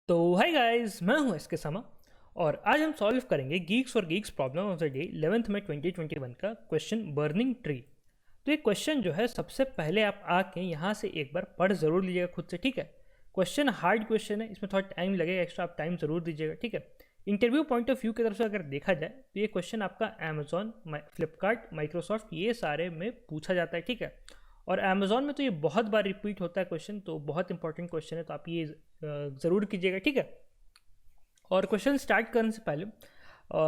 तो hi guys, मैं हूं एसके समा। और आज हम सॉल्व करेंगे गीक्स और Geeks problem of the day 11th में 2021 का क्वेश्चन बर्निंग ट्री। तो ये क्वेश्चन जो है सबसे पहले आप आके यहाँ से एक बार पढ़ ज़रूर लीजिएगा खुद से, ठीक है। क्वेश्चन हार्ड क्वेश्चन है, इसमें थोड़ा टाइम लगेगा, एक्स्ट्रा आप टाइम ज़रूर दीजिएगा, ठीक है। इंटरव्यू पॉइंट ऑफ व्यू की तरफ से अगर देखा जाए तो ये क्वेश्चन आपका अमेजॉन, फ्लिपकार्ट, माइक्रोसॉफ्ट ये सारे में पूछा जाता है, ठीक है। और अमेजोन में तो ये बहुत बार रिपीट होता है क्वेश्चन, तो बहुत इंपॉर्टेंट क्वेश्चन है, तो आप ये ज़रूर कीजिएगा, ठीक है। और क्वेश्चन स्टार्ट करने से पहले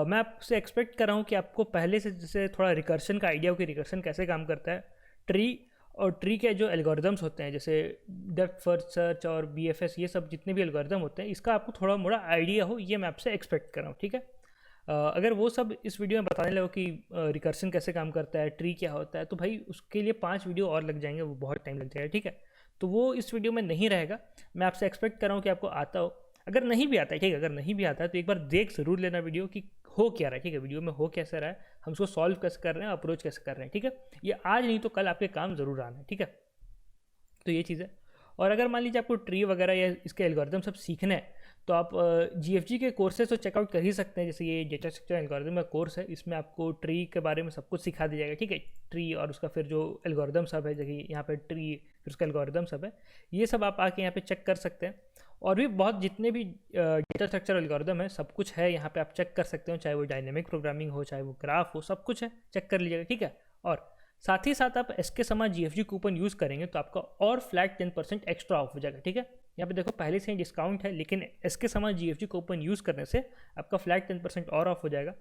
मैं आपसे एक्सपेक्ट कर रहा हूँ कि आपको पहले से जैसे थोड़ा रिकर्शन का आइडिया हो कि रिकर्शन कैसे काम करता है, ट्री और ट्री के जो एल्गोरिदम्स होते हैं जैसे डेप्थ फर्स्ट सर्च और बीएफएस, ये सब जितने भी एल्गोरिदम होते हैं इसका आपको थोड़ा मोड़ा आइडिया हो, ये मैं आपसे एक्सपेक्ट कर रहा हूँ, ठीक है। अगर वो सब इस वीडियो में बताने लगो कि रिकर्शन कैसे काम करता है, ट्री क्या होता है, तो भाई उसके लिए 5 वीडियो और लग जाएंगे, वो बहुत टाइम लग जाएगा, ठीक है। तो वो इस वीडियो में नहीं रहेगा। मैं आपसे एक्सपेक्ट कर रहा हूँ कि आपको आता हो। अगर नहीं भी आता है, ठीक है, अगर नहीं भी आता है तो एक बार देख ज़रूर लेना वीडियो कि हो क्या रहा है, ठीक है, वीडियो में हो कैसे रहा है, हम उसको सॉल्व कैसे कर रहे हैं, अप्रोच कैसे कर रहे हैं, ठीक है। ये आज नहीं तो कल आपके काम ज़रूर आना है, ठीक है। तो ये चीज़ है। और अगर मान लीजिए आपको ट्री वगैरह या इसके एल्गोरिदम सब सीखना है तो आप जीएफजी के कोर्सेज तो चेकआउट कर ही सकते हैं। जैसे ये डेटा स्ट्रक्चर एल्गोरिदम का कोर्स है, इसमें आपको ट्री के बारे में सब कुछ सिखा दिया जाएगा, ठीक है। ट्री और उसका फिर जो एल्गोरिदम सब है, जैसे यहाँ पे ट्री फिर उसका एल्गोरिदम सब है, ये सब आप आके यहाँ पे चेक कर सकते हैं। और भी बहुत जितने भी डेटा स्ट्रक्चर एल्गोरिदम है सब कुछ है यहाँ पे, आप चेक कर सकते हो, चाहे वो डायनेमिक प्रोग्रामिंग हो, चाहे वो ग्राफ हो, सब कुछ है, चेक कर लीजिएगा, ठीक है। और साथ ही साथ आप एसके समा जीएफजी कूपन यूज़ करेंगे तो आपका और फ्लैट 10% एक्स्ट्रा ऑफ हो जाएगा, ठीक है। यहाँ पे देखो पहले से ही डिस्काउंट है, लेकिन एसके समा जीएफजी कूपन यूज़ करने से आपका फ्लैट 10% और ऑफ हो जाएगा।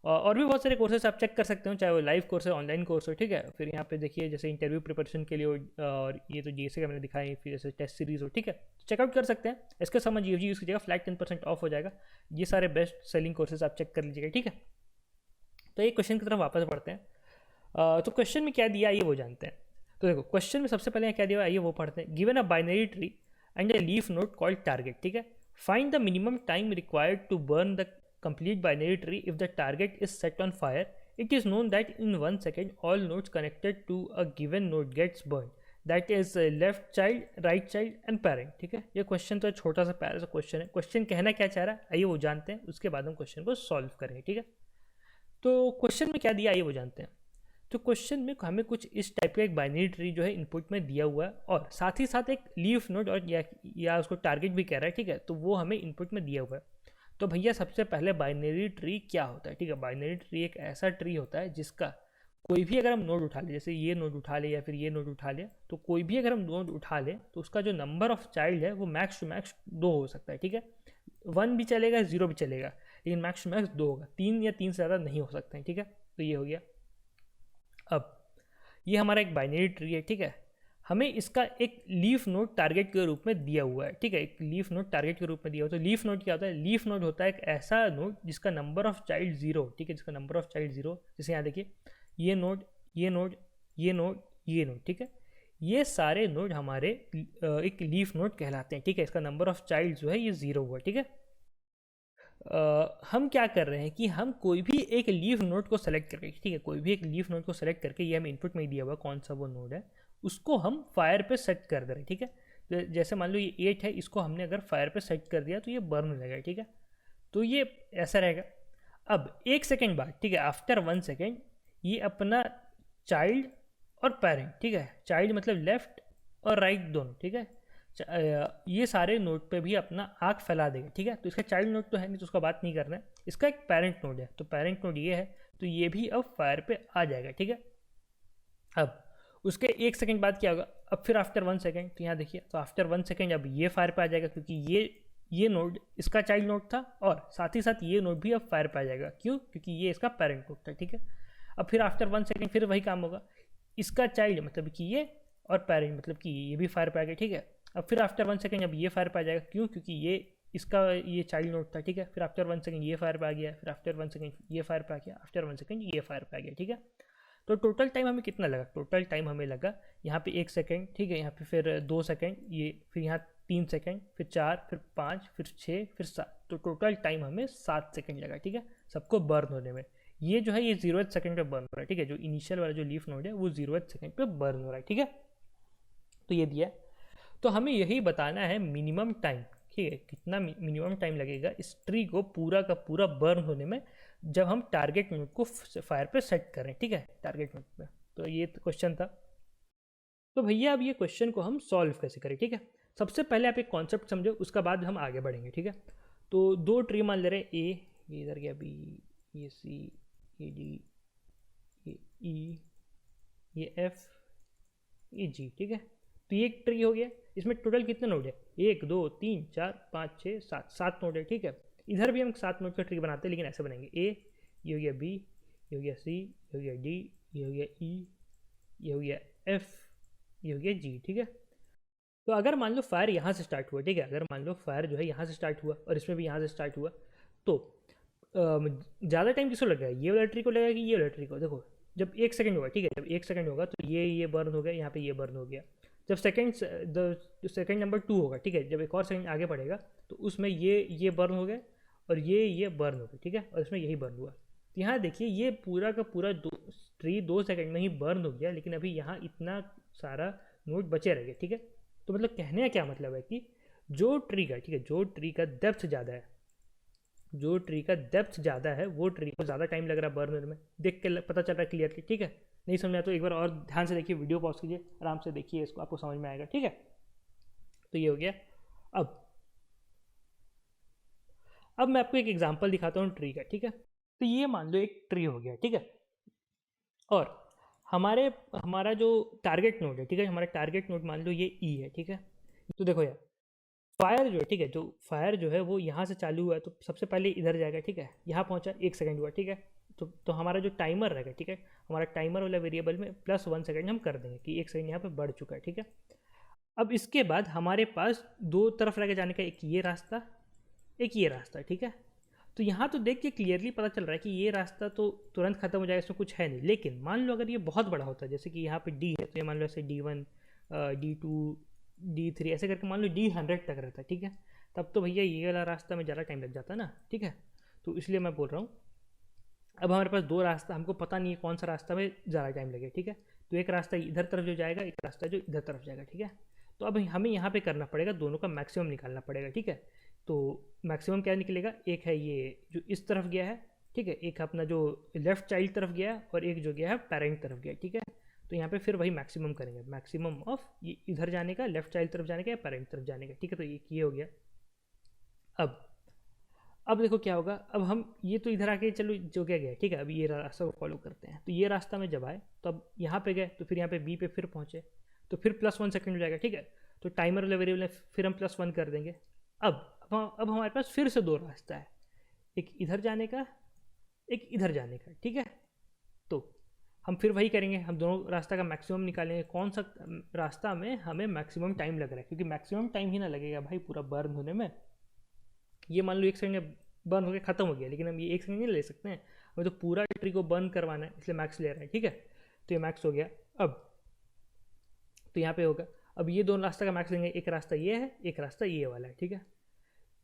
और भी बहुत सारे कोर्सेस आप चेक कर सकते हो, चाहे वो लाइव कोर्स है, ऑनलाइन कोर्स हो, ठीक है। फिर यहाँ पे देखिए जैसे इंटरव्यू प्रिपरेशन के लिए हो, और ये तो जीएसए का मैंने दिखाया, फिर जैसे टेस्ट सीरीज हो, ठीक है, चेकआउट कर सकते हैं। इसके समय जीएफजी यूज़ कीजिएगा, फ्लैट 10% ऑफ हो जाएगा। ये सारे बेस्ट सेलिंग कोर्सेज आप चेक कर लीजिएगा, ठीक है। तो ये क्वेश्चन की तरफ वापस बढ़ते हैं। तो क्वेश्चन में क्या दिया आइए वो जानते हैं। तो देखो क्वेश्चन में सबसे पहले क्या दिया आइए वो पढ़ते हैं। Given a binary tree and a leaf node called target, ठीक है। Find the minimum time required to burn the complete binary tree if the target is set on fire. It is known that in 1 second all nodes connected to a given node gets burned. That is left child, right child and parent, ठीक है। ये question तो छोटा सा प्यारा सा question है। Question कहना क्या चाह रहा है आइए वो जानते हैं, उसके बाद हम क्वेश्चन को सॉल्व करेंगे, ठीक है। तो क्वेश्चन में क्या दिया आइए वो जानते हैं। तो क्वेश्चन में हमें कुछ इस टाइप का एक बाइनरी ट्री जो है इनपुट में दिया हुआ है, और साथ ही साथ एक लीफ नोड और या उसको टारगेट भी कह रहा है, ठीक है, तो वो हमें इनपुट में दिया हुआ है। तो भैया सबसे पहले बाइनरी ट्री क्या होता है, ठीक है। बाइनरी ट्री एक ऐसा ट्री होता है जिसका कोई भी अगर हम नोड उठा ले, जैसे ये नोड उठा ले या फिर ये नोड उठा ले, तो कोई भी अगर हम नोड उठा ले तो उसका जो नंबर ऑफ चाइल्ड है वो मैक्स टू मैक्स 2 हो सकता है, ठीक है। 1 भी चलेगा, 0 भी चलेगा, लेकिन मैक्स टू मैक्स 2 होगा, 3 या 3 से ज़्यादा नहीं हो सकते हैं, ठीक है। तो ये हो गया। अब ये हमारा एक बाइनरी ट्री है, ठीक है। हमें इसका एक लीफ नोड टारगेट के रूप में दिया हुआ है, ठीक है। एक लीफ नोड टारगेट के रूप में दिया हुआ है। तो लीफ नोड क्या होता है? लीफ नोड होता है एक ऐसा नोड जिसका नंबर ऑफ चाइल्ड 0, ठीक है, जिसका नंबर ऑफ चाइल्ड 0। जैसे यहाँ देखिए ये नोड, ये नोड, ये नोड, ये नोड, ठीक है, ये सारे नोड हमारे एक लीफ नोड कहलाते हैं, ठीक है। इसका नंबर ऑफ चाइल्ड जो है ये 0 हुआ, ठीक है। हम क्या कर रहे हैं कि हम कोई भी एक लीफ नोड को सेलेक्ट करके, ठीक है, कोई भी एक लीफ नोड को सेलेक्ट करके, ये हमें इनपुट में दिया हुआ कौन सा वो नोड है, उसको हम फायर पे सेट कर दे रहे हैं, ठीक है। तो जैसे मान लो ये 8 है, इसको हमने अगर फायर पे सेट कर दिया तो ये बर्न हो जाएगा, ठीक है। तो ये ऐसा रहेगा। अब 1 सेकेंड बाद, ठीक है, आफ्टर 1 सेकेंड ये अपना चाइल्ड और पेरेंट, ठीक है, चाइल्ड मतलब लेफ्ट और राइट दोनों, ठीक है, ये सारे नोड पे भी अपना आँख फैला देगा, ठीक है। तो इसका चाइल्ड नोड तो है नहीं, तो उसका बात नहीं करना है। इसका एक पेरेंट नोड है, तो पेरेंट नोड ये है, तो ये भी अब फायर पे आ जाएगा, ठीक है। अब उसके 1 सेकेंड बाद क्या होगा? अब फिर आफ्टर 1 सेकेंड, तो यहाँ देखिए, तो आफ्टर 1 सेकेंड अब ये फायर पे आ जाएगा, क्योंकि ये नोड इसका चाइल्ड नोड था, और साथ ही साथ ये नोड भी अब फायर पे आ जाएगा। क्यों? क्योंकि ये इसका पेरेंट नोड था, ठीक है। अब फिर आफ्टर 1 सेकेंड फिर वही काम होगा, इसका चाइल्ड मतलब कि ये, और पेरेंट मतलब कि ये भी फायर पे आ गया, ठीक है। अब फिर आफ्टर 1 सेकेंड अब ये फायर पे आ जाएगा। क्यों? क्योंकि ये इसका ये चाइल्ड नोड था, ठीक है। फिर आफ्टर 1 सेकेंड ये फायर पे आ गया, फिर आफ्टर 1 सेकेंड ये फायर पे आ गया, आफ्टर 1 सेकेंड ये फायर पे आ गया, ठीक है। तो टोटल टाइम हमें कितना लगा? टोटल टाइम हमें लगा यहाँ पे 1 सेकेंड, ठीक है, यहाँ पे फिर 2 सेकेंड, ये फिर यहाँ 3 सेकेंड, फिर 4, फिर 5, फिर 6, फिर 7। तो टोटल टाइम हमें 7 सेकेंड लगा, ठीक है, सबको बर्न होने में। ये जो है ये 0th सेकेंड पे बर्न हो रहा है, ठीक है। जो इनिशियल वाला जो लीफ नोड है वो 0th सेकेंड पे बर्न हो रहा है, ठीक है। तो ये दिया है। तो हमें यही बताना है मिनिमम टाइम ठीक है, कितना मिनिमम टाइम लगेगा इस ट्री को पूरा का पूरा बर्न होने में जब हम टारगेट नोड को फायर पे सेट करें, ठीक है, टारगेट नोड पे। तो ये क्वेश्चन था। तो भैया अब ये क्वेश्चन को हम सॉल्व कैसे करें, ठीक है। सबसे पहले आप एक कॉन्सेप्ट समझो, उसका बाद हम आगे बढ़ेंगे, ठीक है। तो दो ट्री मान ले रहे हैं, ए, ये इधर गया बी, ये सी, ये डी, ये ई, ये एफ, ये जी, ठीक है। तो ये एक ट्री हो गया। इसमें टोटल कितने नोड है? 1 2 3 4 5 6 7, 7 नोड है, ठीक है। इधर भी हम 7 नोड का ट्री बनाते हैं, लेकिन ऐसे बनेंगे, ए, ये हो गया बी, ये हो गया सी, ये हो गया डी, ये हो गया ई, ये हो गया एफ, ये हो गया जी, ठीक है। तो अगर मान लो फायर यहाँ से स्टार्ट हुआ, ठीक है, अगर मान लो फायर जो है यहाँ से स्टार्ट हुआ और इसमें भी यहाँ से स्टार्ट हुआ, तो ज़्यादा टाइम किसको लगेगा? ये वाला ट्री को लगेगा कि ये वाला ट्री को? देखो, जब 1 सेकंड होगा, ठीक है, जब 1 सेकंड होगा तो ये बर्न हो गया, यहाँ पे ये बर्न हो गया। जब सेकंड नंबर 2 होगा, ठीक है, जब एक और सेकंड आगे बढ़ेगा तो उसमें ये बर्न हो गया और ये बर्न हो गया, ठीक है, और इसमें यही बर्न हुआ। तो यहाँ देखिए ये पूरा का पूरा ट्री 2 सेकंड में ही बर्न हो गया, लेकिन अभी यहाँ इतना सारा नोड बचे रह गए, ठीक है। तो मतलब कहने का क्या मतलब है कि जो ट्री का, ठीक है, जो ट्री का डेप्थ ज़्यादा है, जो ट्री का डेप्थ ज़्यादा है वो ट्री को ज़्यादा टाइम लग रहा है बर्नर में। देख के पता चल रहा है क्लियरली, ठीक है। नहीं समझ आया तो एक बार और ध्यान से देखिए, वीडियो पॉज कीजिए, आराम से देखिए इसको, आपको समझ में आएगा, ठीक है। तो ये हो गया। अब मैं आपको एक एग्जांपल दिखाता हूँ ट्री का, ठीक है। तो ये मान लो एक ट्री हो गया, ठीक है, और हमारा जो टारगेट नोड है, ठीक है, हमारा टारगेट नोड मान लो ये ई है, ठीक है। तो देखो यार, फायर जो है, ठीक है, जो फायर जो है वो यहाँ से चालू हुआ है तो सबसे पहले इधर जाएगा, ठीक है, यहाँ पहुँचा 1 सेकंड हुआ, ठीक है। तो हमारा जो टाइमर रहेगा, ठीक है, हमारा टाइमर वाला वेरिएबल में +1 सेकंड हम कर देंगे कि 1 सेकंड यहाँ पे बढ़ चुका है, ठीक है। अब इसके बाद हमारे पास दो तरफ रहेगा जाने का, एक ये रास्ता, एक ये रास्ता, ठीक है। तो यहाँ तो देख के क्लियरली पता चल रहा है कि ये रास्ता तो तुरंत खत्म हो जाएगा, इसमें कुछ है नहीं। लेकिन मान लो अगर ये बहुत बड़ा होता है, जैसे कि यहाँ पे डी है, तो ये मान लो ऐसे D1, D2, D3 ऐसे करके मान लो D100 तक रहता है, ठीक है। तब तो भैया ये वाला रास्ता में ज़्यादा टाइम लग जाता है ना, ठीक है। तो इसलिए मैं बोल रहा हूँ, अब हमारे पास दो रास्ता, हमको पता नहीं है कौन सा रास्ता में ज़्यादा टाइम लगे, ठीक है। तो एक रास्ता इधर तरफ जो जाएगा, एक रास्ता जो इधर तरफ जाएगा, ठीक है। तो अब हमें यहाँ पे करना पड़ेगा, दोनों का मैक्सिमम निकालना पड़ेगा, ठीक है। तो मैक्सिमम क्या निकलेगा? एक है ये जो इस तरफ गया है, ठीक है, एक अपना जो लेफ्ट चाइल्ड तरफ गया है और एक जो गया है पेरेंट तरफ गया, ठीक है। तो यहाँ पे फिर वही मैक्सिमम करेंगे, मैक्सिमम ऑफ ये इधर जाने का, लेफ्ट चाइल्ड तरफ जाने का या पेरेंट तरफ जाने का, ठीक है। तो ये हो गया। अब देखो क्या होगा, अब हम ये तो इधर आके चलो जो क्या गया, ठीक है, अब ये रास्ता को फॉलो करते हैं। तो ये रास्ता में जब आए तो अब यहाँ पे गए, तो फिर यहाँ पे बी पे फिर पहुँचे, तो फिर +1 सेकंड हो जाएगा, ठीक है। तो टाइमर वाले वेरिएबल में फिर हम +1 कर देंगे। अब हमारे पास फिर से दो रास्ता है, एक इधर जाने का, एक इधर जाने का, ठीक है। तो हम फिर वही करेंगे, हम दोनों रास्ता का मैक्सिमम निकालेंगे, कौन सा रास्ता में हमें मैक्सिमम टाइम लग रहा है, क्योंकि मैक्सिमम टाइम ही ना लगेगा भाई पूरा बर्न होने में। ये मान लो 1 सेकंड में बर्न होकर ख़त्म हो गया, लेकिन हम ये 1 सेकंड नहीं ले सकते हैं, हमें तो पूरा ट्री को बर्न करवाना है, इसलिए मैक्स ले रहे हैं, ठीक है। तो ये मैक्स हो गया। अब तो यहाँ पे होगा, अब ये दोनों रास्ता का मैक्स लेंगे, एक रास्ता ये है, एक रास्ता ये वाला है, ठीक है।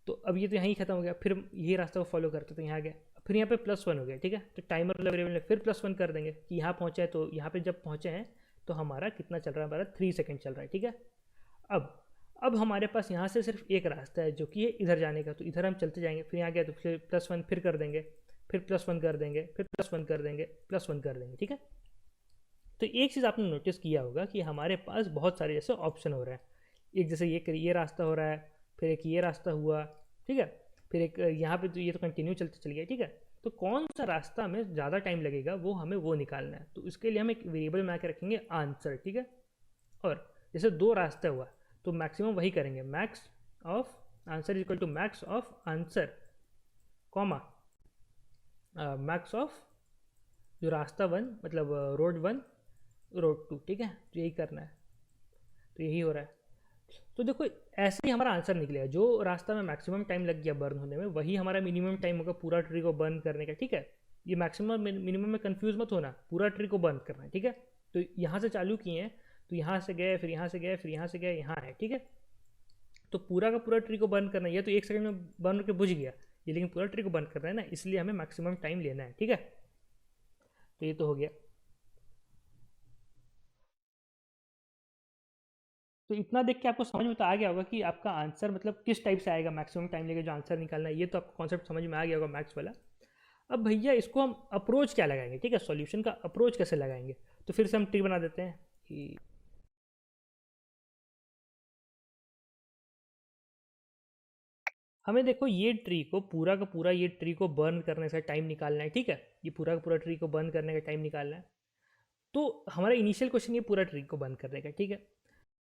तो अब ये तो यहाँ ही खत्म हो गया, फिर ये रास्ता को फॉलो करते तो यहाँ गया, फिर यहाँ पे +1 हो गया, ठीक है। तो टाइमर वाला वेरिएबल में फिर +1 कर देंगे कि यहाँ पहुँचा है, तो यहाँ पे जब पहुँचे हैं तो हमारा कितना चल रहा है, हमारा 3 सेकंड चल रहा है, ठीक है। अब हमारे पास यहाँ से सिर्फ एक रास्ता है जो कि है इधर जाने का, तो इधर हम चलते जाएंगे, फिर यहाँ गया तो फिर +1 फिर कर देंगे, फिर +1 कर देंगे, फिर +1 कर देंगे, +1 कर देंगे, ठीक है। तो एक चीज़ आपने नोटिस किया होगा कि हमारे पास बहुत सारे जैसे ऑप्शन हो रहे हैं, एक जैसे ये रास्ता हो रहा है, फिर एक ये रास्ता हुआ, ठीक है, फिर एक यहाँ पे तो ये तो कंटिन्यू चलते चल गया, ठीक है। तो कौन सा रास्ता में ज़्यादा टाइम लगेगा वो हमें वो निकालना है। तो इसके लिए हम एक वेरिएबल में आके रखेंगे आंसर, ठीक है। और जैसे दो रास्ता हुआ तो मैक्सिमम वही करेंगे, max of answer equal to max of answer, comma max of जो रास्ता 1 मतलब रोड 1 रोड 2, ठीक है। तो यही करना है, तो यही हो रहा है। तो देखो ऐसे ही हमारा आंसर निकलेगा, जो रास्ता में मैक्सिमम टाइम लग गया बर्न होने में वही हमारा मिनिमम टाइम होगा पूरा ट्री को बर्न करने का, ठीक है। ये मैक्सिमम मिनिमम में कंफ्यूज मत होना, पूरा ट्री को बर्न करना है, ठीक है। तो यहाँ से चालू किए हैं, तो यहाँ से गए, फिर यहाँ से गए, फिर यहाँ से गए, यहाँ है, ठीक है। तो पूरा का पूरा ट्री को बर्न करना है, ये तो 1 सेकंड में बर्न करके बुझ गया ये, लेकिन पूरा ट्री को बर्न करना है ना, इसलिए हमें मैक्सिमम टाइम लेना है, ठीक है। तो ये तो हो गया। तो इतना देख के आपको समझ में तो आ गया होगा कि आपका आंसर मतलब किस टाइप से आएगा, मैक्सिमम टाइम लेके जो आंसर निकालना है, ये तो आपको कॉन्सेप्ट समझ में आ गया होगा मैथ्स वाला। अब भैया इसको हम अप्रोच क्या लगाएंगे, ठीक है, सॉल्यूशन का अप्रोच कैसे लगाएंगे। तो फिर से हम ट्री बना देते हैं कि हमें देखो ये ट्री को पूरा का पूरा, ये ट्री को बर्न करने से टाइम निकालना है, ठीक है, ये पूरा का पूरा ट्री को बर्न करने का टाइम निकालना है। तो हमारा इनिशियल क्वेश्चन ये पूरा ट्री को बर्न करने का, ठीक है।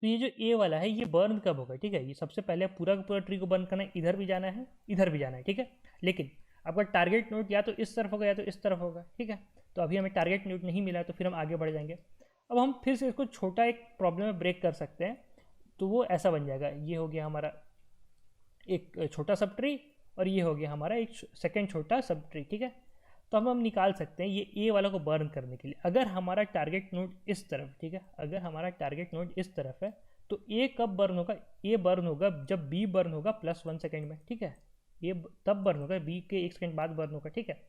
तो ये जो ए वाला है ये बर्न कब होगा, ठीक है, ये सबसे पहले पूरा का पूरा ट्री को बर्न करना है, इधर भी जाना है इधर भी जाना है, ठीक है। लेकिन आपका टारगेट नोड या तो इस तरफ होगा या तो इस तरफ होगा, ठीक है। तो अभी हमें टारगेट नोड नहीं मिला है, तो फिर हम आगे बढ़ जाएंगे। अब हम फिर से इसको छोटा एक प्रॉब्लम में ब्रेक कर सकते हैं। तो वो ऐसा बन जाएगा, ये हो गया हमारा एक छोटा सब ट्री, और ये हो गया हमारा एक सेकेंड छोटा सब ट्री, ठीक है। तो हम निकाल सकते हैं ये ए वाला को बर्न करने के लिए, अगर हमारा टारगेट नोड इस तरफ, ठीक है, अगर हमारा टारगेट नोड इस तरफ है तो ए कब बर्न होगा, ए बर्न होगा जब बी बर्न होगा +1 सेकेंड में, ठीक है। ये तब बर्न होगा, बी के 1 सेकेंड बाद बर्न होगा, ठीक है।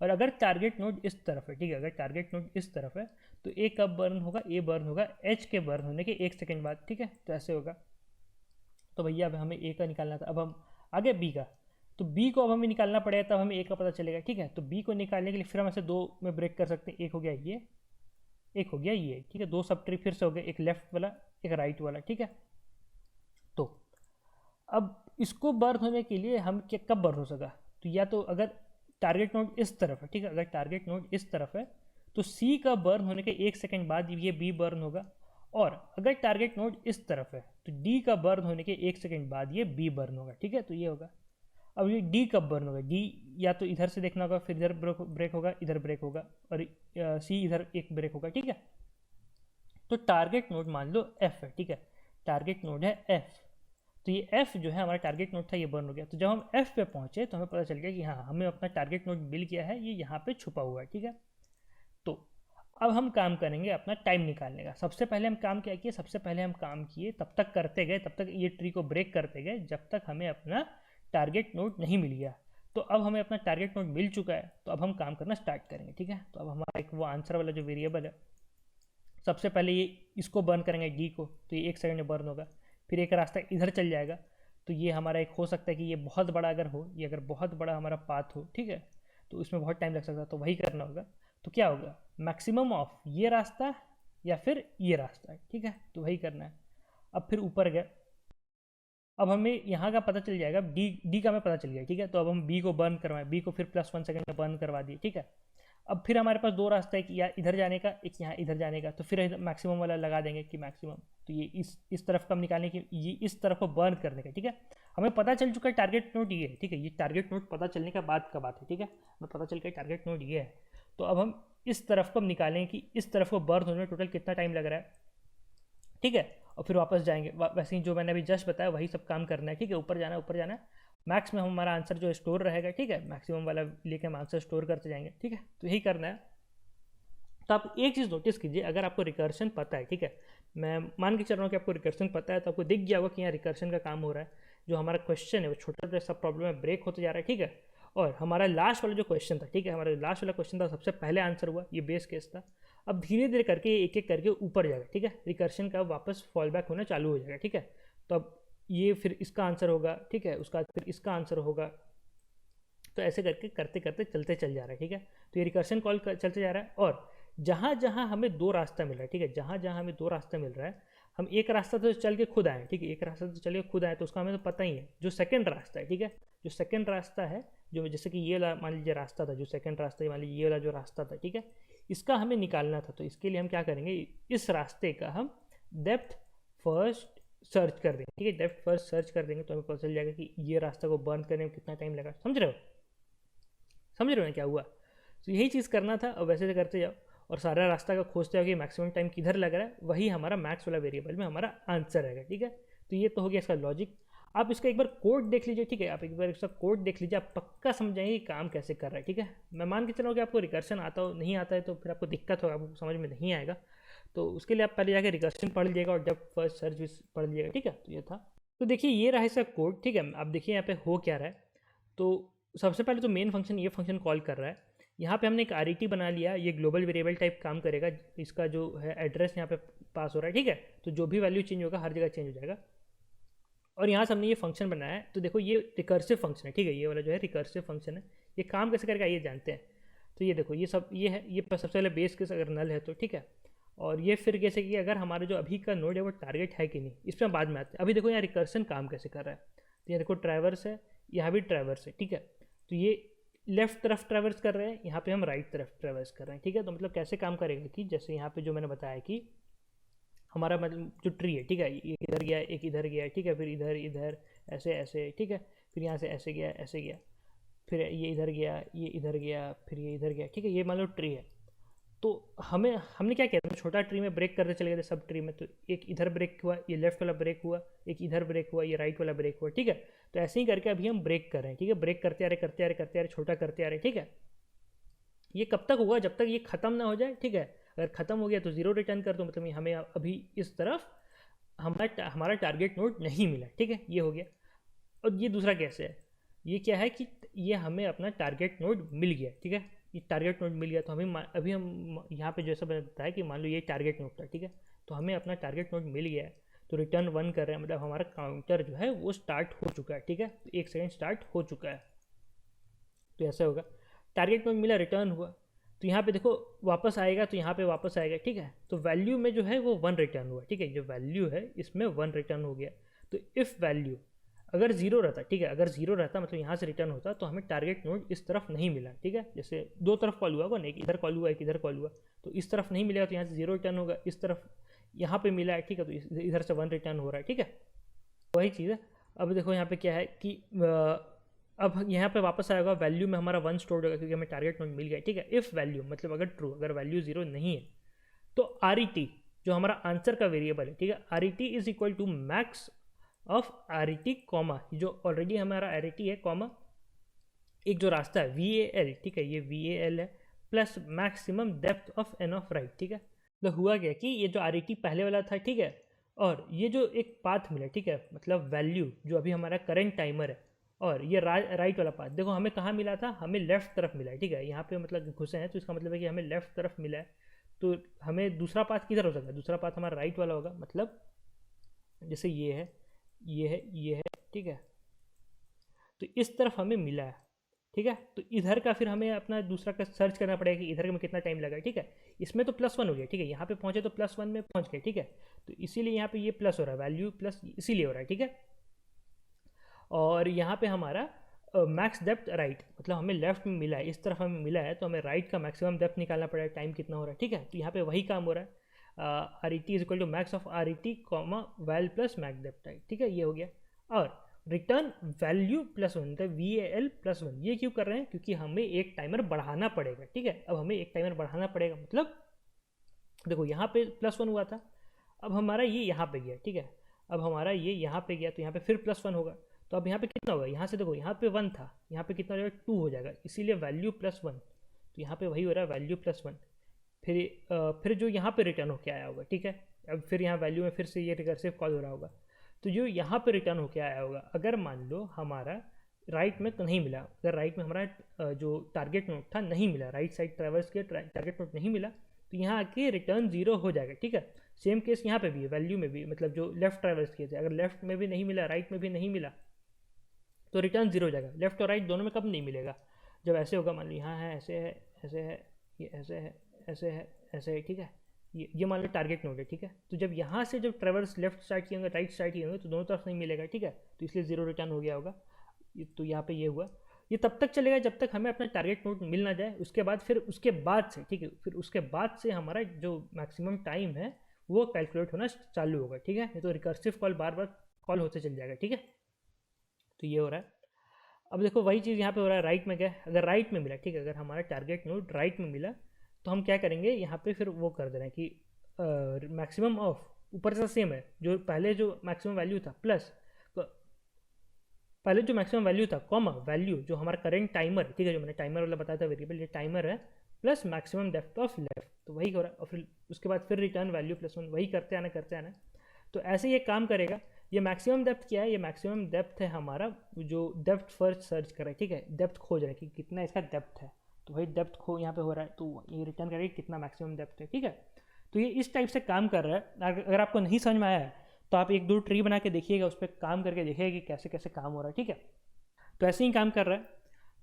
और अगर टारगेट नोड इस तरफ है, ठीक है, अगर टारगेट नोड इस तरफ है तो ए कब बर्न होगा, ए बर्न होगा एच के बर्न होने के 1 सेकेंड बाद, ठीक है। तो ऐसे होगा। तो भैया अब हमें ए का निकालना था, अब हम आगे बी का। तो बी को अब हमें निकालना पड़ेगा, तब हमें ए का पता चलेगा, ठीक है। तो बी को निकालने के लिए फिर हम ऐसे दो में ब्रेक कर सकते हैं, एक हो गया ये, एक हो गया ये, ठीक है। दो सब ट्री फिर से हो गए, एक लेफ्ट वाला एक राइट वाला, ठीक है। तो अब इसको बर्न होने के लिए हम क्या कब बर्न हो सका, तो या तो अगर टारगेट नोड इस तरफ है, ठीक है, अगर टारगेट नोड इस तरफ है तो सी का बर्न होने के 1 सेकेंड बाद ये बी बर्न होगा। और अगर टारगेट नोड इस तरफ है तो डी का बर्न होने के 1 सेकेंड बाद ये बी बर्न होगा, ठीक है। तो ये होगा। अब ये डी कब बर्न होगा, डी या तो इधर से देखना होगा, फिर इधर ब्रेक होगा, इधर ब्रेक होगा, और सी इधर एक ब्रेक होगा, ठीक है। तो टारगेट नोड मान लो एफ है, ठीक है, टारगेट नोड है एफ। तो ये एफ जो है हमारा टारगेट नोड था, ये बर्न हो गया। तो जब हम एफ पे पहुंचे तो हमें पता चल गया कि हाँ हमें अपना टारगेट नोड मिल गया है, ये यहाँ पे छुपा हुआ है, ठीक है। तो अब हम काम करेंगे अपना टाइम निकालने का। सबसे पहले हम काम क्या किए, सबसे पहले हम काम किए, तब तक करते गए, तब तक ये ट्री को ब्रेक करते गए जब तक हमें अपना टारगेट नोड नहीं मिल गया। तो अब हमें अपना टारगेट नोड मिल चुका है, तो अब हम काम करना स्टार्ट करेंगे, ठीक है। तो अब हमारा एक वो आंसर वाला जो वेरिएबल है, सबसे पहले ये इसको बर्न करेंगे डी को, तो ये 1 सेकंड में बर्न होगा। फिर एक रास्ता इधर चल जाएगा, तो ये हमारा एक हो सकता है कि ये बहुत बड़ा अगर हो, ये अगर बहुत बड़ा हमारा पाथ हो, ठीक है, तो इसमें बहुत टाइम लग सकता है, तो वही करना होगा। तो क्या होगा, मैक्सिमम ऑफ ये रास्ता या फिर ये रास्ता, ठीक है, तो वही करना है। अब फिर ऊपर गया, अब हमें यहाँ का पता चल जाएगा, डी का हमें पता चल गया, ठीक है। तो अब हम बी को बर्न करवाएं, बी को फिर +1 सेकंड में बर्न करवा दिए, ठीक है। अब फिर हमारे पास दो रास्ता है, एक या इधर जाने का, एक यहाँ इधर जाने का। तो फिर मैक्सिमम वाला लगा देंगे कि मैक्सिमम, तो ये इस तरफ का हम निकालने की, ये इस तरफ को बर्न करने का, ठीक है। हमें पता चल चुका है टारगेट नोड ये है, ठीक है, ये टारगेट नोड पता चलने का बाद का बात है, ठीक है। हमें पता चल गया टारगेट नोड ये है। तो अब हम इस तरफ को हम निकालें कि इस तरफ को बर्न होने में टोटल कितना टाइम लग रहा है, ठीक है। और फिर वापस जाएंगे, वैसे ही जो मैंने अभी जस्ट बताया वही सब काम करना है, ठीक है। ऊपर जाना है, ऊपर जाना है, मैक्स में हमारा आंसर जो स्टोर रहेगा, ठीक है, मैक्सिमम वाला लेके हम आंसर स्टोर करते जाएंगे, ठीक है। तो यही करना है। तो आप एक चीज़ नोटिस कीजिए, अगर आपको रिकर्शन पता है, ठीक है, मैं मान के चल रहा हूँ कि आपको रिकर्शन पता है, तो आपको दिख गया होगा कि यहाँ रिकर्शन का काम हो रहा है। जो हमारा क्वेश्चन है वो छोटा सा प्रॉब्लम है, ब्रेक होते जा रहा है, ठीक है। और हमारा लास्ट वाला जो क्वेश्चन था, ठीक है, हमारा लास्ट वाला क्वेश्चन था सबसे पहले आंसर हुआ, ये बेस केस था। अब धीरे धीरे करके एक एक करके ऊपर जाएगा, ठीक है, रिकर्शन का वापस फॉल बैक होना चालू हो जाएगा, ठीक है। तो अब ये फिर इसका आंसर होगा, ठीक है, उसका फिर इसका आंसर होगा। तो ऐसे करके करते करते चलते चल जा रहा है, ठीक है। तो ये रिकर्शन कॉल चलते जा रहा है, और जहाँ जहाँ हमें दो रास्ता मिल रहा है, ठीक है, जहाँ जहाँ हमें दो रास्ता मिल रहा है, हम एक रास्ता तो चल के खुद आए, ठीक है, एक रास्ता तो चल के खुद आए, तो उसका हमें तो पता ही है। जो सेकंड रास्ता है, ठीक है, जो सेकंड रास्ता है, जो जैसे कि ये वाला मान लीजिए रास्ता था, जो सेकंड रास्ता, मान लीजिए ये वाला जो रास्ता था, ठीक है, इसका हमें निकालना था। तो इसके लिए हम क्या करेंगे, इस रास्ते का हम डेप्थ फर्स्ट सर्च कर देंगे, ठीक है, डेप्थ फर्स्ट सर्च कर देंगे, तो हमें पता चल जाएगा कि ये रास्ता को बर्न करने में कितना टाइम लगा। समझ रहे हो, समझ रहे हो ना क्या हुआ। तो यही चीज़ करना था, और वैसे से करते जाओ और सारा रास्ता का खोजते हो कि मैक्सिमम टाइम किधर लग रहा है, वही हमारा मैथ्स वाला वेरिएबल में हमारा आंसर रहेगा, ठीक है। तो ये तो हो गया इसका लॉजिक। आप इसका एक बार कोड देख लीजिए, ठीक है, आप एक बार इसका कोड देख लीजिए, आप पक्का समझ जाएंगे कि काम कैसे कर रहा है, ठीक है। मैं मान के चलो कि आपको रिकर्शन आता हो, नहीं आता है तो फिर आपको दिक्कत होगा, आपको समझ में नहीं आएगा। तो उसके लिए आप पहले जाके रिकर्शन पढ़ लीजिएगा और जब फर्स्ट सर्च भी पढ़ लीजिएगा, ठीक है। तो ये था, तो देखिए ये रहा इसका कोड, ठीक है। अब देखिए यहाँ पे हो क्या रहा है। तो सबसे पहले तो मेन फंक्शन ये फंक्शन कॉल कर रहा है यहाँ पे हमने एक RET बना लिया, ये ग्लोबल वेरिएबल टाइप काम करेगा, इसका जो है एड्रेस यहाँ पे पास हो रहा है, ठीक है। तो जो भी वैल्यू चेंज होगा हर जगह चेंज हो जाएगा। और यहाँ से हमने ये फंक्शन बनाया है, तो देखो ये रिकर्सिव फंक्शन है, ठीक है, ये वाला जो है रिकर्सिव फंक्शन है। ये काम कैसे करेगा ये जानते हैं। तो ये देखो ये सब ये है, ये सबसे पहले बेस केस अगर नल है तो ठीक है। और ये फिर कैसे कि अगर हमारा जो अभी का नोड है वो टारगेट है कि नहीं, इस पर बाद में आते हैं। अभी देखो यहाँ रिकर्सन काम कैसे कर रहा है। तो ये देखो ट्रैवर्स है, यहाँ भी ट्रैवर्स है, ठीक है। तो ये लेफ्ट तरफ ट्रैवर्स कर रहे हैं, यहाँ पे हम राइट तरफ ट्रैवर्स कर रहे हैं, ठीक है। तो मतलब कैसे काम करेगा कि जैसे यहाँ पे जो मैंने बताया कि हमारा मतलब जो ट्री है, ठीक है, ये इधर गया, एक इधर गया, ठीक है, फिर इधर इधर ऐसे ऐसे, ठीक है, फिर यहाँ से ऐसे गया ऐसे गया, फिर ये इधर गया, ये इधर गया, फिर ये इधर गया, ठीक है। ये मान लो ट्री है। तो हमने क्या किया था, छोटा ट्री में ब्रेक करते चले गए थे सब ट्री में। तो एक इधर ब्रेक हुआ, ये लेफ्ट वाला ब्रेक हुआ, एक इधर ब्रेक हुआ, ये राइट वाला ब्रेक हुआ, ठीक है। तो ऐसे ही करके अभी हम ब्रेक कर रहे हैं, ठीक है, ब्रेक करते आ रहे करते आ रहे करते आ रहे, छोटा करते आ रहे, ठीक है। ये कब तक होगा, जब तक ये ख़त्म ना हो जाए, ठीक है। अगर ख़त्म हो गया तो ज़ीरो रिटर्न कर दो, मतलब हमें अभी इस तरफ हमारा टारगेट नोड नहीं मिला, ठीक है, ये हो गया। और ये दूसरा कैसे है, ये क्या है कि ये हमें अपना टारगेट नोड मिल गया, ठीक है, ये टारगेट नोड मिल गया। तो हमें अभी हम यहाँ पे जैसा मैंने बताया कि मान लो ये टारगेट नोड था, ठीक है, तो हमें अपना टारगेट नोड मिल गया है। तो रिटर्न 1 कर रहे हैं, मतलब हमारा काउंटर जो है वो स्टार्ट हो चुका है, ठीक है, तो 1 सेकेंड स्टार्ट हो चुका है। तो ऐसा होगा, टारगेट नोड मिला, रिटर्न हुआ। तो यहाँ पे देखो वापस आएगा, तो यहाँ पे वापस आएगा, ठीक है। तो वैल्यू में जो है वो 1 रिटर्न हुआ, ठीक है, जो वैल्यू है इसमें 1 रिटर्न हो गया। तो इफ़ वैल्यू अगर 0 रहता, ठीक है, अगर 0 रहता मतलब यहाँ से रिटर्न होता, तो हमें टारगेट नोड इस तरफ नहीं मिला, ठीक है। जैसे दो तरफ कॉल हुआ ना, एक इधर कॉल हुआ, एक इधर कॉल हुआ, तो इस तरफ नहीं मिलेगा, तो यहाँ से 0 रिटर्न होगा। इस तरफ यहाँ पे मिला है, ठीक है, तो इधर से 1 रिटर्न हो रहा है, ठीक है, वही चीज़ है। अब देखो यहाँ पे क्या है कि अब यहाँ पे वापस आएगा, वैल्यू में हमारा 1 स्टोर्ड होगा क्योंकि हमें टारगेट नोड मिल गया, ठीक है। इफ़ वैल्यू मतलब अगर ट्रू, अगर वैल्यू 0 नहीं है तो RET जो हमारा आंसर का वेरिएबल है, ठीक है, RET is equal to max of RET comma, जो ऑलरेडी हमारा RET है कॉमा एक जो रास्ता है VAL, ठीक है, ये VAL है, plus maximum depth of n of right, ठीक है। तो हुआ क्या कि ये जो RET पहले वाला था, ठीक है, और ये जो एक पाथ मिला, ठीक है, मतलब वैल्यू जो अभी हमारा करंट टाइमर है, और ये राइट वाला पाथ देखो हमें कहाँ मिला था, हमें लेफ्ट तरफ मिला है, ठीक है। यहाँ पे मतलब घुसे हैं तो इसका मतलब है कि हमें लेफ्ट तरफ मिला है। तो हमें दूसरा पाथ किधर हो सकता है, दूसरा पाथ हमारा राइट वाला होगा, मतलब जैसे ये है, ये है, ये है, ठीक है। तो इस तरफ हमें मिला है, ठीक है। तो इधर का फिर हमें अपना दूसरा का सर्च करना पड़ेगा कि इधर में कितना टाइम लगा, ठीक है। इसमें तो +1 हो गया, ठीक है, यहाँ पे पहुँचे तो +1 में पहुँच गए, ठीक है। तो इसीलिए यहाँ पे ये प्लस हो रहा है, वैल्यू प्लस इसीलिए हो रहा है, ठीक है। और यहाँ पे हमारा मैक्स डेप्थ राइट, मतलब हमें लेफ्ट में मिला है, इस तरफ हमें मिला है, तो हमें राइट का मैक्सिमम डेप्थ निकालना पड़ेगा, टाइम कितना हो रहा है, ठीक है। तो यहाँ पे वही काम हो रहा है, RET is equal to max of RET comma val plus max depth right, ठीक है, ये हो गया। और रिटर्न वैल्यू +1, मतलब VAL +1। ये क्यों कर रहे हैं, क्योंकि हमें एक टाइमर बढ़ाना पड़ेगा, ठीक है। अब हमें एक टाइमर बढ़ाना पड़ेगा, मतलब देखो यहाँ पे +1 हुआ था, अब हमारा ये यहाँ पे गया, ठीक है, अब हमारा ये यहाँ पे गया, तो यहाँ पे फिर +1 होगा। तो अब यहाँ पे कितना होगा, यहाँ से देखो यहाँ पे 1 था, यहाँ पे कितना हो जाएगा, 2 हो जाएगा, इसीलिए वैल्यू +1। तो यहाँ पे वही हो रहा है, वैल्यू +1। फिर जो यहाँ पे रिटर्न होके आया होगा, ठीक है। अब फिर यहाँ वैल्यू में फिर से ये रिकर्सिव कॉल हो रहा होगा, तो जो यहाँ पे रिटर्न होके आया होगा, अगर मान लो हमारा राइट में तो नहीं मिला, अगर राइट में हमारा जो टारगेट नोड था नहीं मिला, राइट साइड ट्रैवर्स के टारगेट नोड नहीं मिला, तो यहाँ आके रिटर्न 0 हो जाएगा, ठीक है। सेम केस यहाँ पे भी है, वैल्यू में भी, मतलब जो लेफ्ट ट्रैवर्स किए थे, अगर लेफ्ट में भी नहीं मिला, राइट में भी नहीं मिला, तो रिटर्न 0 हो जाएगा। लेफ्ट और राइट दोनों में कब नहीं मिलेगा, जब ऐसे होगा, मान लो यहाँ है, ऐसे है, ऐसे है, ये ऐसे है, ऐसे है, ऐसे है, ठीक है। ये मान लो टारगेट नोड है, ठीक है। तो जब यहाँ से जब ट्रैवर्स लेफ्ट स्टार्ट किए होंगे, राइट स्टार्ट किए होंगे, तो दोनों तरफ नहीं मिलेगा, ठीक है। तो इसलिए 0 रिटर्न हो गया होगा। तो यहाँ पे ये हुआ, ये तब तक चलेगा जब तक हमें अपना टारगेट नोड मिल ना जाए। उसके बाद फिर उसके बाद से, ठीक है, फिर उसके बाद से हमारा जो मैक्सिमम टाइम है वो कैलकुलेट होना चालू होगा, ठीक है। नहीं तो रिकर्सिव कॉल बार बार कॉल होते चल जाएगा, ठीक है। तो ये हो रहा है। अब देखो वही चीज़ यहाँ पे हो रहा है, राइट में क्या, अगर राइट में मिला, ठीक है, अगर हमारा टारगेट नोड राइट में मिला, तो हम क्या करेंगे, यहाँ पे फिर वो कर दे रहे हैं कि मैक्सिमम ऑफ ऊपर से सेम है, जो पहले जो मैक्सिमम वैल्यू था प्लस पहले जो मैक्सिमम वैल्यू था कॉमा वैल्यू जो हमारा करंट टाइमर, ठीक है, जो मैंने टाइमर वाला बताया था वेरिएबल, ये टाइमर है, plus maximum depth of left, तो वही हो रहा है। और फिर उसके बाद फिर रिटर्न वैल्यू +1, वही करते आना। तो ऐसे ये काम करेगा। ये मैक्सिमम डेप्थ क्या है, ये मैक्सिमम डेप्थ है हमारा जो डेप्थ फर्स्ट सर्च कर रहा है, ठीक है, डेप्थ खोज रहा है कि कितना इसका डेप्थ है। तो भाई डेप्थ खो यहाँ पे हो रहा है, तो ये रिटर्न करेगा कितना मैक्सिमम डेप्थ है, ठीक है। तो ये इस टाइप से काम कर रहा है। अगर आपको नहीं समझ में आया है तो आप 1-2 ट्री बना के देखिएगा, उस पर काम करके देखिएगा कि कैसे कैसे काम हो रहा है, ठीक है। तो ऐसे ही काम कर रहा है।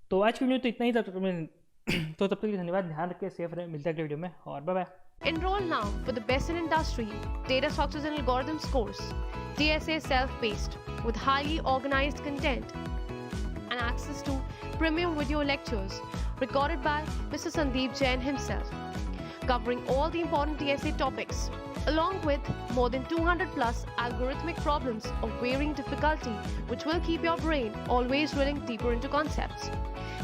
तो आज की वीडियो तो इतना ही था, तो तब तक के धन्यवाद, ध्यान रखिए, सेफ रहे, मिलते हैं अगले वीडियो में, और bye bye. Enroll now for the best in industry data structures and algorithms course, DSA self-paced with highly organized content and access to premium video lectures recorded by Mr. Sandeep Jain himself, covering all the important DSA topics along with more than 200 plus algorithmic problems of varying difficulty, which will keep your brain always drilling deeper into concepts.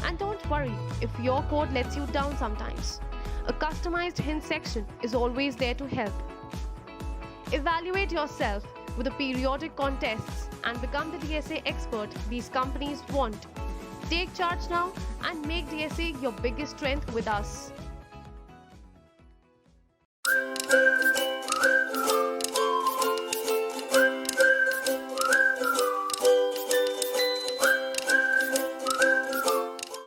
And don't worry if your code lets you down sometimes. A customized hint section is always there to help. Evaluate yourself with the periodic contests and become the DSA expert these companies want. Take charge now and make DSA your biggest strength with us.